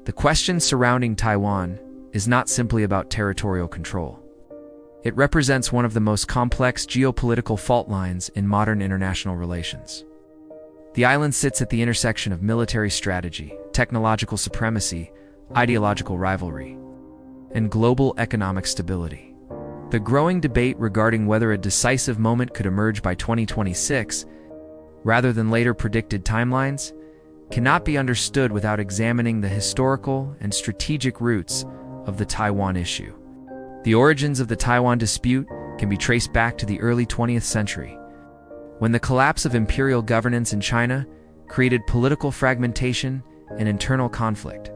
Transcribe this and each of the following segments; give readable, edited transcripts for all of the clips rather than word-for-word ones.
The question surrounding Taiwan is not simply about territorial control. It represents one of the most complex geopolitical fault lines in modern international relations. The island sits at the intersection of military strategy, technological supremacy, ideological rivalry, and global economic stability. The growing debate regarding whether a decisive moment could emerge by 2026, rather than later predicted timelines, cannot be understood without examining the historical and strategic roots of the Taiwan issue. The origins of the Taiwan dispute can be traced back to the early 20th century, when the collapse of imperial governance in China created political fragmentation and internal conflict.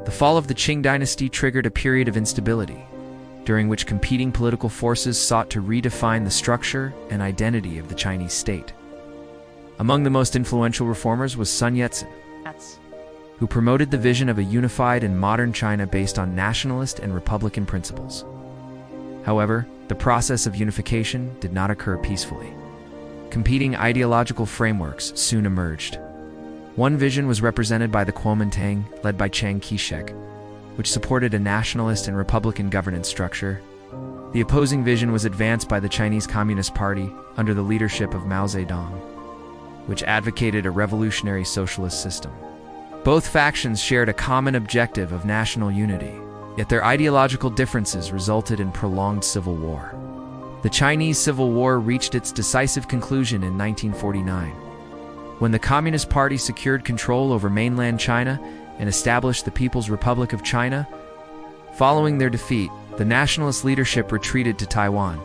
The fall of the Qing dynasty triggered a period of instability, during which competing political forces sought to redefine the structure and identity of the Chinese state. Among the most influential reformers was Sun Yat-sen, who promoted the vision of a unified and modern China based on nationalist and republican principles. However, the process of unification did not occur peacefully. Competing ideological frameworks soon emerged. One vision was represented by the Kuomintang, led by Chiang Kai-shek, which supported a nationalist and republican governance structure. The opposing vision was advanced by the Chinese Communist Party under the leadership of Mao Zedong, which advocated a revolutionary socialist system. Both factions shared a common objective of national unity, yet their ideological differences resulted in prolonged civil war. The Chinese Civil War reached its decisive conclusion in 1949, when the Communist Party secured control over mainland China and established the People's Republic of China. Following their defeat, the nationalist leadership retreated to Taiwan,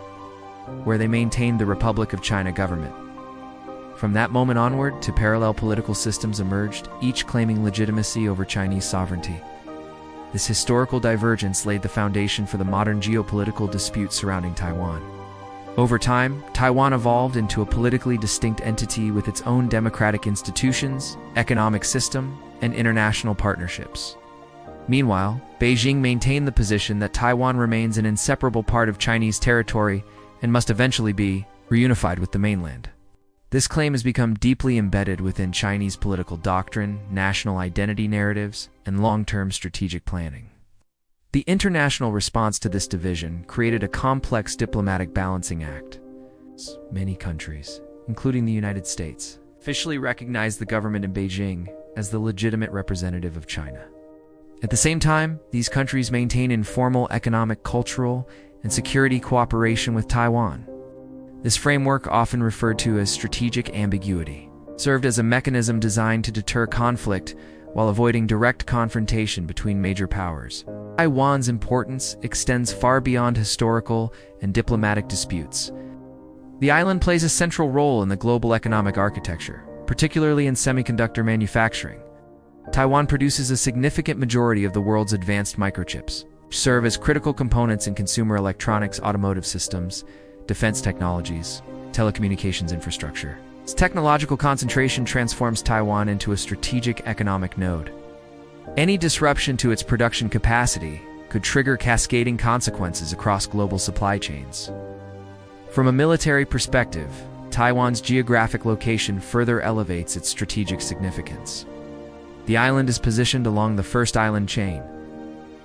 where they maintained the Republic of China government. From that moment onward, two parallel political systems emerged, each claiming legitimacy over Chinese sovereignty. This historical divergence laid the foundation for the modern geopolitical dispute surrounding Taiwan. Over time, Taiwan evolved into a politically distinct entity with its own democratic institutions, economic system, and international partnerships. Meanwhile, Beijing maintained the position that Taiwan remains an inseparable part of Chinese territory and must eventually be reunified with the mainland. This claim has become deeply embedded within Chinese political doctrine, national identity narratives, and long-term strategic planning. The international response to this division created a complex diplomatic balancing act. Many countries, including the United States, officially recognized the government in Beijing as the legitimate representative of China. At the same time, these countries maintain informal economic, cultural, and security cooperation with Taiwan. This framework, often referred to as strategic ambiguity, served as a mechanism designed to deter conflict while avoiding direct confrontation between major powers. Taiwan's importance extends far beyond historical and diplomatic disputes. The island plays a central role in the global economic architecture, particularly in semiconductor manufacturing. Taiwan produces a significant majority of the world's advanced microchips, which serve as critical components in consumer electronics, automotive systems, defense technologies, telecommunications infrastructure. Its technological concentration transforms Taiwan into a strategic economic node. Any disruption to its production capacity could trigger cascading consequences across global supply chains. From a military perspective, Taiwan's geographic location further elevates its strategic significance. The island is positioned along the First Island Chain,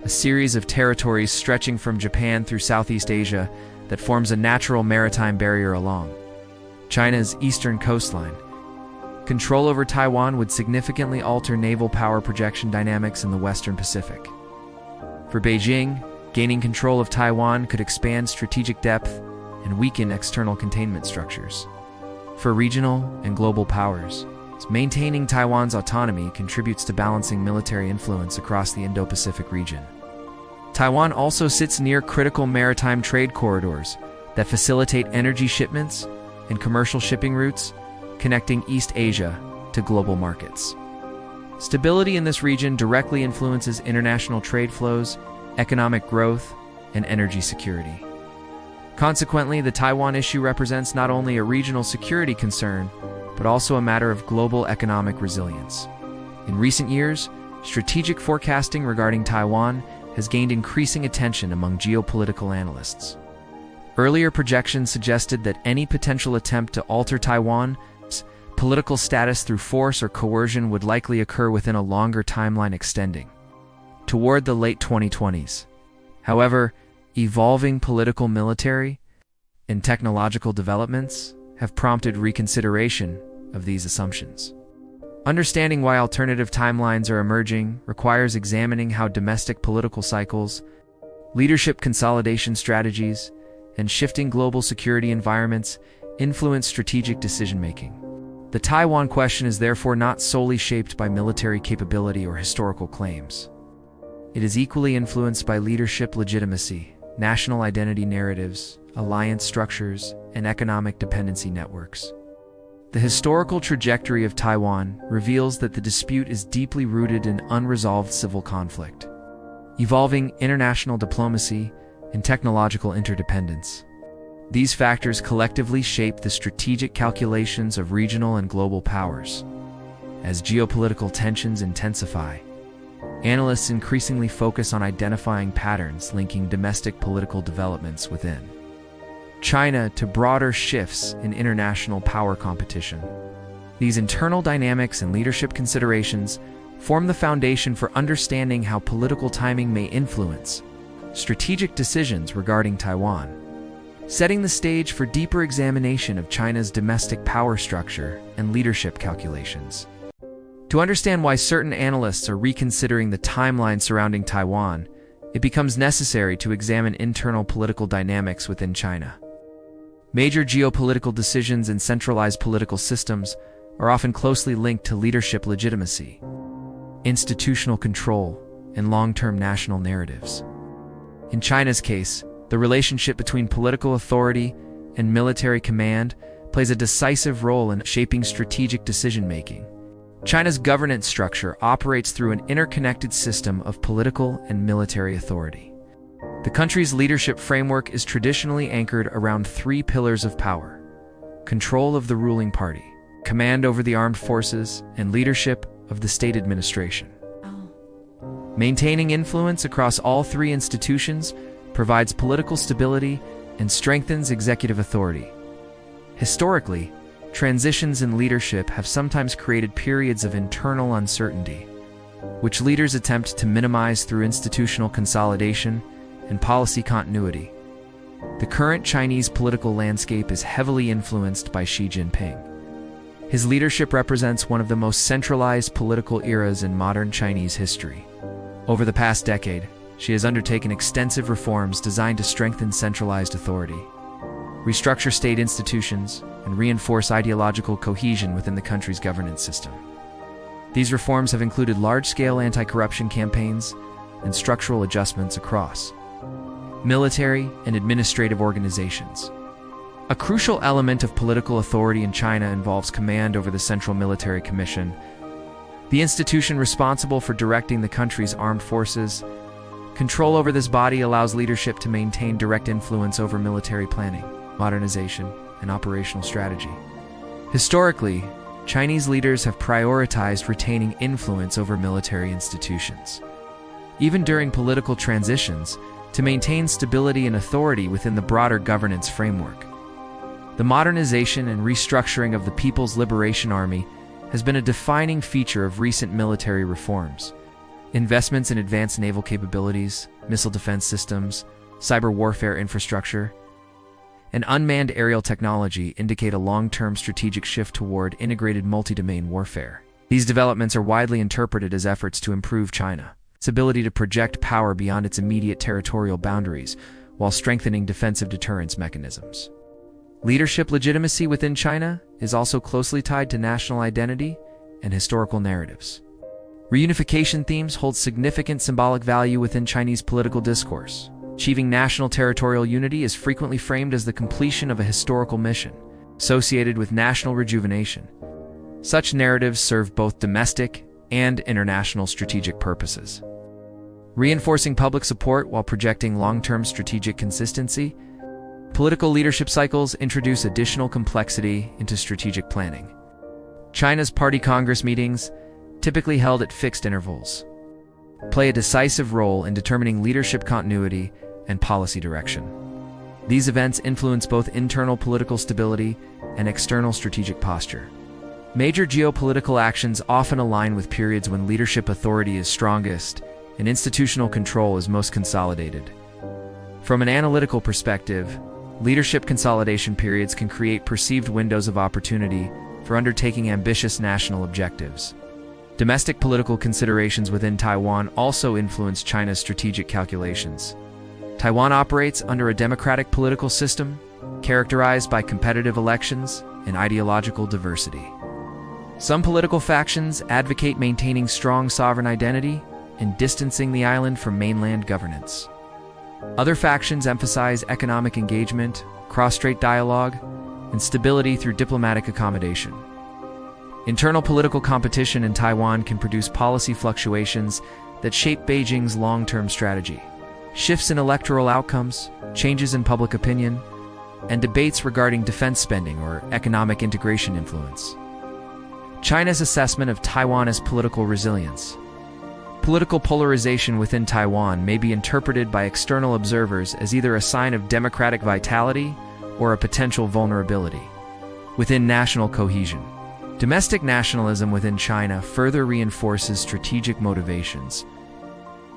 a series of territories stretching from Japan through Southeast Asia that forms a natural maritime barrier along China's eastern coastline. Control over Taiwan would significantly alter naval power projection dynamics in the Western Pacific. For Beijing, gaining control of Taiwan could expand strategic depth and weaken external containment structures. For regional and global powers, maintaining Taiwan's autonomy contributes to balancing military influence across the Indo-Pacific region. Taiwan also sits near critical maritime trade corridors that facilitate energy shipments and commercial shipping routes, connecting East Asia to global markets. Stability in this region directly influences international trade flows, economic growth, and energy security. Consequently, the Taiwan issue represents not only a regional security concern, but also a matter of global economic resilience. In recent years, strategic forecasting regarding Taiwan has gained increasing attention among geopolitical analysts. Earlier projections suggested that any potential attempt to alter Taiwan's political status through force or coercion would likely occur within a longer timeline, extending toward the late 2020s. However, evolving political, military, and technological developments have prompted reconsideration of these assumptions. Understanding why alternative timelines are emerging requires examining how domestic political cycles, leadership consolidation strategies, and shifting global security environments influence strategic decision-making. The Taiwan question is therefore not solely shaped by military capability or historical claims. It is equally influenced by leadership legitimacy, national identity narratives, alliance structures, and economic dependency networks. The historical trajectory of Taiwan reveals that the dispute is deeply rooted in unresolved civil conflict, evolving international diplomacy, and technological interdependence. These factors collectively shape the strategic calculations of regional and global powers. As geopolitical tensions intensify, analysts increasingly focus on identifying patterns linking domestic political developments within China to broader shifts in international power competition. These internal dynamics and leadership considerations form the foundation for understanding how political timing may influence strategic decisions regarding Taiwan, setting the stage for deeper examination of China's domestic power structure and leadership calculations. To understand why certain analysts are reconsidering the timeline surrounding Taiwan, it becomes necessary to examine internal political dynamics within China. Major geopolitical decisions and centralized political systems are often closely linked to leadership legitimacy, institutional control, and long-term national narratives. In China's case, the relationship between political authority and military command plays a decisive role in shaping strategic decision-making. China's governance structure operates through an interconnected system of political and military authority. The country's leadership framework is traditionally anchored around three pillars of power: control of the ruling party, command over the armed forces, and leadership of the state administration. Maintaining influence across all three institutions provides political stability and strengthens executive authority. Historically, transitions in leadership have sometimes created periods of internal uncertainty, which leaders attempt to minimize through institutional consolidation and policy continuity. The current Chinese political landscape is heavily influenced by Xi Jinping. His leadership represents one of the most centralized political eras in modern Chinese history. Over the past decade, Xi has undertaken extensive reforms designed to strengthen centralized authority, restructure state institutions, and reinforce ideological cohesion within the country's governance system. These reforms have included large-scale anti-corruption campaigns and structural adjustments across military and administrative organizations. A crucial element of political authority in China involves command over the Central Military Commission, the institution responsible for directing the country's armed forces. Control over this body allows leadership to maintain direct influence over military planning, modernization, and operational strategy. Historically, Chinese leaders have prioritized retaining influence over military institutions, even during political transitions, to maintain stability and authority within the broader governance framework. The modernization and restructuring of the People's Liberation Army has been a defining feature of recent military reforms. Investments in advanced naval capabilities, missile defense systems, cyber warfare infrastructure, and unmanned aerial technology indicate a long-term strategic shift toward integrated multi-domain warfare. These developments are widely interpreted as efforts to improve China's ability to project power beyond its immediate territorial boundaries, while strengthening defensive deterrence mechanisms. Leadership legitimacy within China is also closely tied to national identity and historical narratives. Reunification themes hold significant symbolic value within Chinese political discourse. Achieving national territorial unity is frequently framed as the completion of a historical mission, associated with national rejuvenation. Such narratives serve both domestic and international strategic purposes. Reinforcing public support while projecting long-term strategic consistency, political leadership cycles introduce additional complexity into strategic planning. China's party congress meetings, typically held at fixed intervals, play a decisive role in determining leadership continuity and policy direction. These events influence both internal political stability and external strategic posture. Major geopolitical actions often align with periods when leadership authority is strongest and institutional control is most consolidated. From an analytical perspective, leadership consolidation periods can create perceived windows of opportunity for undertaking ambitious national objectives. Domestic political considerations within Taiwan also influence China's strategic calculations. Taiwan operates under a democratic political system, characterized by competitive elections and ideological diversity. Some political factions advocate maintaining strong sovereign identity and distancing the island from mainland governance. Other factions emphasize economic engagement, cross-strait dialogue, and stability through diplomatic accommodation. Internal political competition in Taiwan can produce policy fluctuations that shape Beijing's long-term strategy. Shifts in electoral outcomes, changes in public opinion, and debates regarding defense spending or economic integration influence China's assessment of Taiwan's political resilience. Political polarization within Taiwan may be interpreted by external observers as either a sign of democratic vitality or a potential vulnerability. Within national cohesion, domestic nationalism within China further reinforces strategic motivations.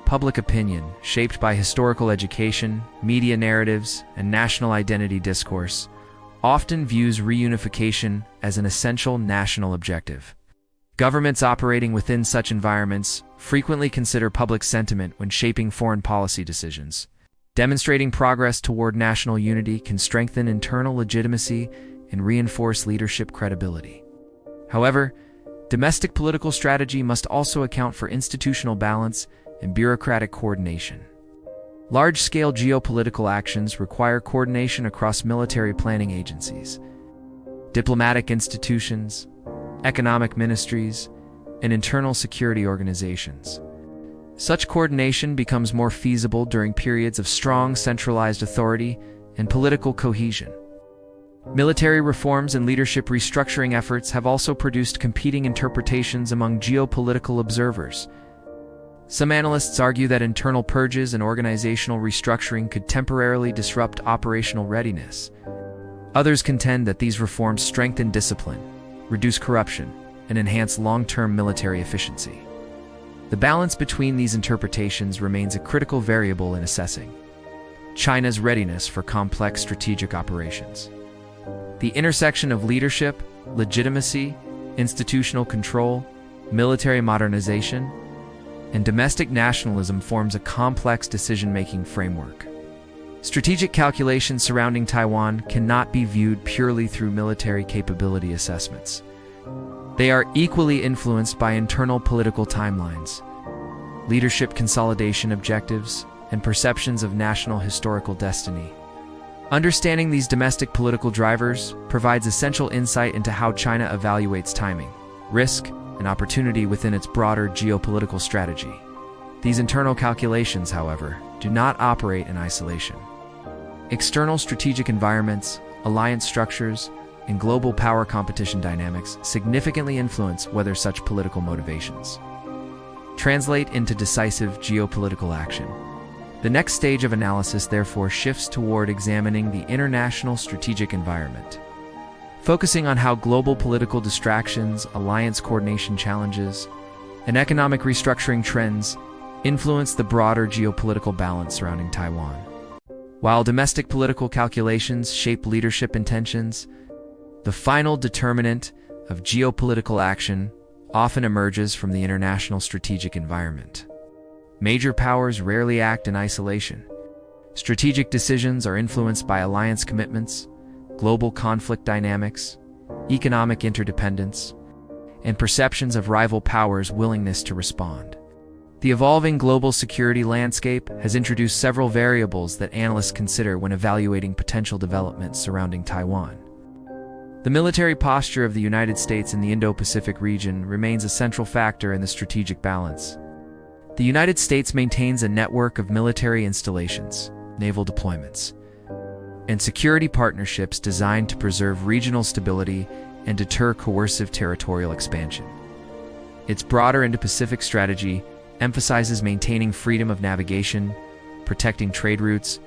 Public opinion, shaped by historical education, media narratives, and national identity discourse, often views reunification as an essential national objective. Governments operating within such environments frequently consider public sentiment when shaping foreign policy decisions. Demonstrating progress toward national unity can strengthen internal legitimacy and reinforce leadership credibility. However, domestic political strategy must also account for institutional balance and bureaucratic coordination. Large-scale geopolitical actions require coordination across military planning agencies, diplomatic institutions, economic ministries, and internal security organizations. Such coordination becomes more feasible during periods of strong centralized authority and political cohesion. Military reforms and leadership restructuring efforts have also produced competing interpretations among geopolitical observers. Some analysts argue that internal purges and organizational restructuring could temporarily disrupt operational readiness. Others contend that these reforms strengthen discipline, reduce corruption, and enhance long-term military efficiency. The balance between these interpretations remains a critical variable in assessing China's readiness for complex strategic operations. The intersection of leadership, legitimacy, institutional control, military modernization, and domestic nationalism forms a complex decision-making framework. Strategic calculations surrounding Taiwan cannot be viewed purely through military capability assessments. They are equally influenced by internal political timelines, leadership consolidation objectives, and perceptions of national historical destiny. Understanding these domestic political drivers provides essential insight into how China evaluates timing, risk, and opportunity within its broader geopolitical strategy. These internal calculations, however, do not operate in isolation. External strategic environments, alliance structures, and global power competition dynamics significantly influence whether such political motivations translate into decisive geopolitical action. The next stage of analysis therefore shifts toward examining the international strategic environment, focusing on how global political distractions, alliance coordination challenges, and economic restructuring trends influence the broader geopolitical balance surrounding Taiwan. While domestic political calculations shape leadership intentions, the final determinant of geopolitical action often emerges from the international strategic environment. Major powers rarely act in isolation. Strategic decisions are influenced by alliance commitments, global conflict dynamics, economic interdependence, and perceptions of rival powers' willingness to respond. The evolving global security landscape has introduced several variables that analysts consider when evaluating potential developments surrounding Taiwan. The military posture of the United States in the Indo-Pacific region remains a central factor in the strategic balance. The United States maintains a network of military installations, naval deployments, and security partnerships designed to preserve regional stability and deter coercive territorial expansion. Its broader Indo-Pacific strategy emphasizes maintaining freedom of navigation, protecting trade routes,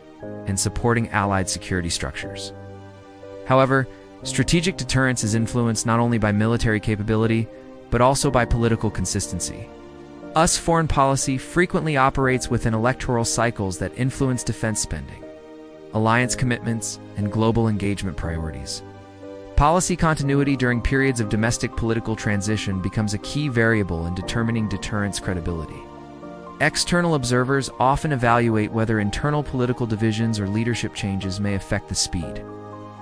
and supporting allied security structures. However, strategic deterrence is influenced not only by military capability, but also by political consistency. US foreign policy frequently operates within electoral cycles that influence defense spending, alliance commitments, and global engagement priorities. Policy continuity during periods of domestic political transition becomes a key variable in determining deterrence credibility. External observers often evaluate whether internal political divisions or leadership changes may affect the speed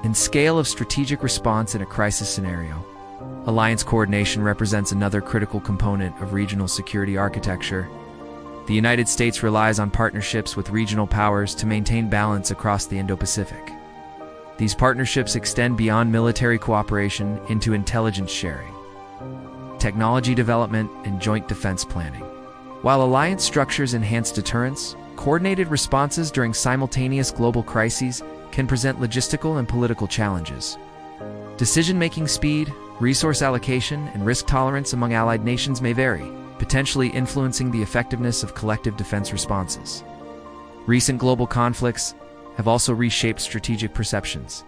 and scale of strategic response in a crisis scenario. Alliance coordination represents another critical component of regional security architecture. The United States relies on partnerships with regional powers to maintain balance across the Indo-Pacific. These partnerships extend beyond military cooperation into intelligence sharing, technology development, and joint defense planning. While alliance structures enhance deterrence, coordinated responses during simultaneous global crises can present logistical and political challenges. Decision-making speed, resource allocation, and risk tolerance among allied nations may vary, potentially influencing the effectiveness of collective defense responses. Recent global conflicts have also reshaped strategic perceptions.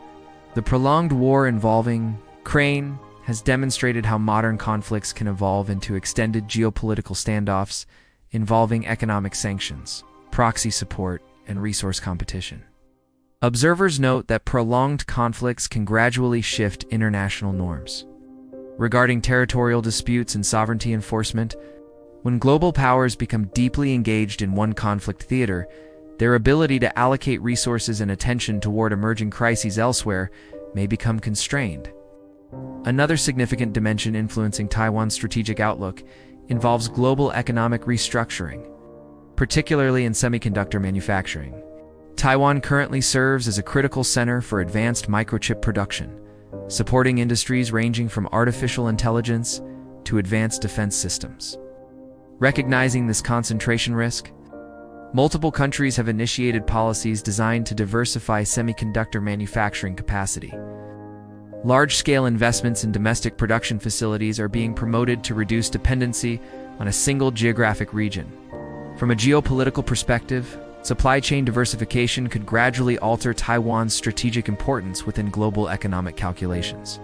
The prolonged war involving Ukraine has demonstrated how modern conflicts can evolve into extended geopolitical standoffs involving economic sanctions, proxy support, and resource competition. Observers note that prolonged conflicts can gradually shift international norms. Regarding territorial disputes and sovereignty enforcement, when global powers become deeply engaged in one conflict theater, their ability to allocate resources and attention toward emerging crises elsewhere may become constrained. Another significant dimension influencing Taiwan's strategic outlook involves global economic restructuring, particularly in semiconductor manufacturing. Taiwan currently serves as a critical center for advanced microchip production, supporting industries ranging from artificial intelligence to advanced defense systems. Recognizing this concentration risk, multiple countries have initiated policies designed to diversify semiconductor manufacturing capacity. Large-scale investments in domestic production facilities are being promoted to reduce dependency on a single geographic region. From a geopolitical perspective, supply chain diversification could gradually alter Taiwan's strategic importance within global economic calculations.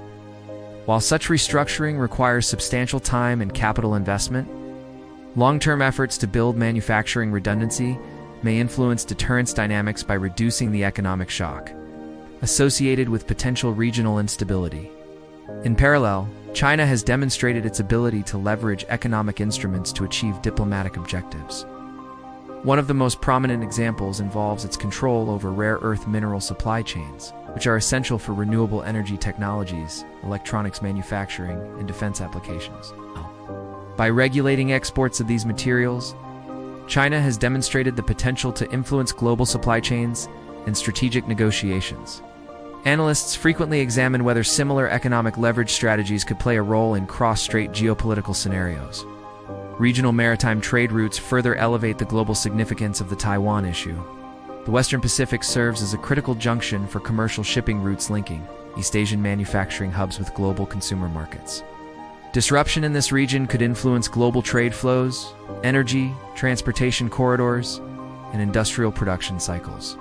While such restructuring requires substantial time and capital investment, long-term efforts to build manufacturing redundancy may influence deterrence dynamics by reducing the economic shock associated with potential regional instability. In parallel, China has demonstrated its ability to leverage economic instruments to achieve diplomatic objectives. One of the most prominent examples involves its control over rare earth mineral supply chains, which are essential for renewable energy technologies, electronics manufacturing, and defense applications. By regulating exports of these materials, China has demonstrated the potential to influence global supply chains and strategic negotiations. Analysts frequently examine whether similar economic leverage strategies could play a role in cross-strait geopolitical scenarios. Regional maritime trade routes further elevate the global significance of the Taiwan issue. The Western Pacific serves as a critical junction for commercial shipping routes linking East Asian manufacturing hubs with global consumer markets. Disruption in this region could influence global trade flows, energy, transportation corridors, and industrial production cycles.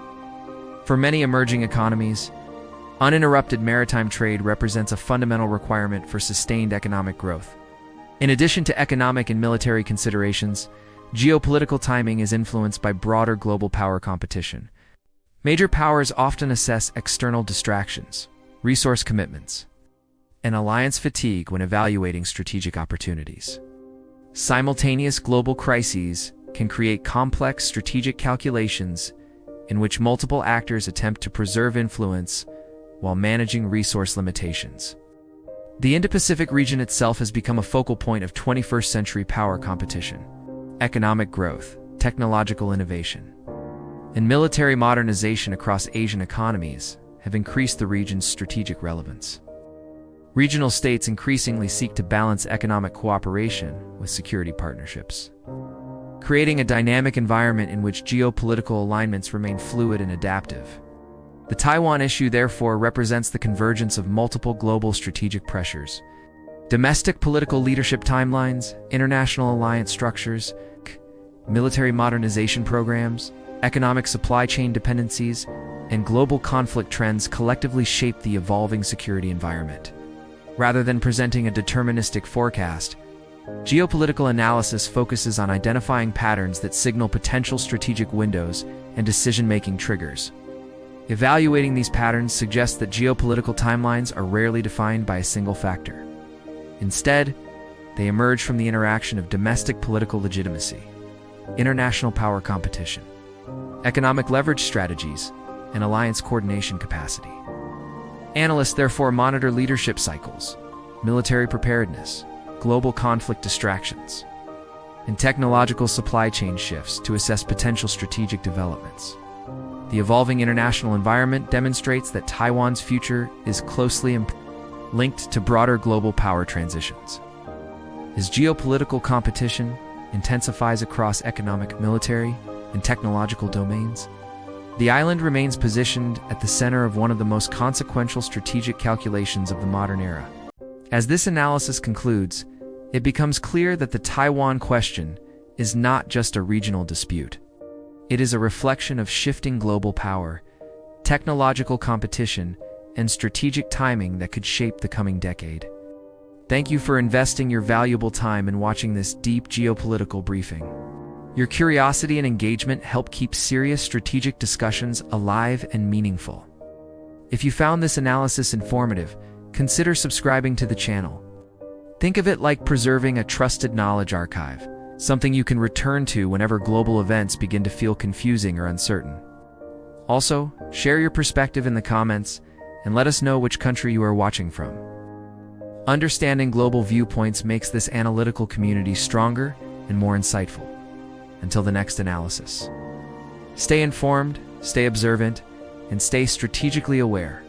For many emerging economies, uninterrupted maritime trade represents a fundamental requirement for sustained economic growth. In addition to economic and military considerations, geopolitical timing is influenced by broader global power competition. Major powers often assess external distractions, resource commitments, and alliance fatigue when evaluating strategic opportunities. Simultaneous global crises can create complex strategic calculations in which multiple actors attempt to preserve influence while managing resource limitations. The Indo-Pacific region itself has become a focal point of 21st century power competition. Economic growth, technological innovation, and military modernization across Asian economies have increased the region's strategic relevance. Regional states increasingly seek to balance economic cooperation with security partnerships, creating a dynamic environment in which geopolitical alignments remain fluid and adaptive. The Taiwan issue therefore represents the convergence of multiple global strategic pressures: domestic political leadership timelines, international alliance structures, military modernization programs, economic supply chain dependencies, and global conflict trends collectively shape the evolving security environment. Rather than presenting a deterministic forecast, Geopolitical analysis focuses on identifying patterns that signal potential strategic windows and decision-making triggers. Evaluating these patterns suggests that geopolitical timelines are rarely defined by a single factor. Instead, they emerge from the interaction of domestic political legitimacy, international power competition, economic leverage strategies, and alliance coordination capacity. Analysts therefore monitor leadership cycles, military preparedness, global conflict distractions, and technological supply chain shifts to assess potential strategic developments. The evolving international environment demonstrates that Taiwan's future is closely linked to broader global power transitions. As geopolitical competition intensifies across economic, military, and technological domains, the island remains positioned at the center of one of the most consequential strategic calculations of the modern era. As this analysis concludes, it becomes clear that the Taiwan question is not just a regional dispute. It is a reflection of shifting global power, technological competition, and strategic timing that could shape the coming decade. Thank you for investing your valuable time in watching this deep geopolitical briefing. Your curiosity and engagement help keep serious strategic discussions alive and meaningful. If you found this analysis informative, consider subscribing to the channel. Think of it like preserving a trusted knowledge archive, something you can return to whenever global events begin to feel confusing or uncertain. Also, share your perspective in the comments and let us know which country you are watching from. Understanding global viewpoints makes this analytical community stronger and more insightful. Until the next analysis. Stay informed, stay observant, and stay strategically aware.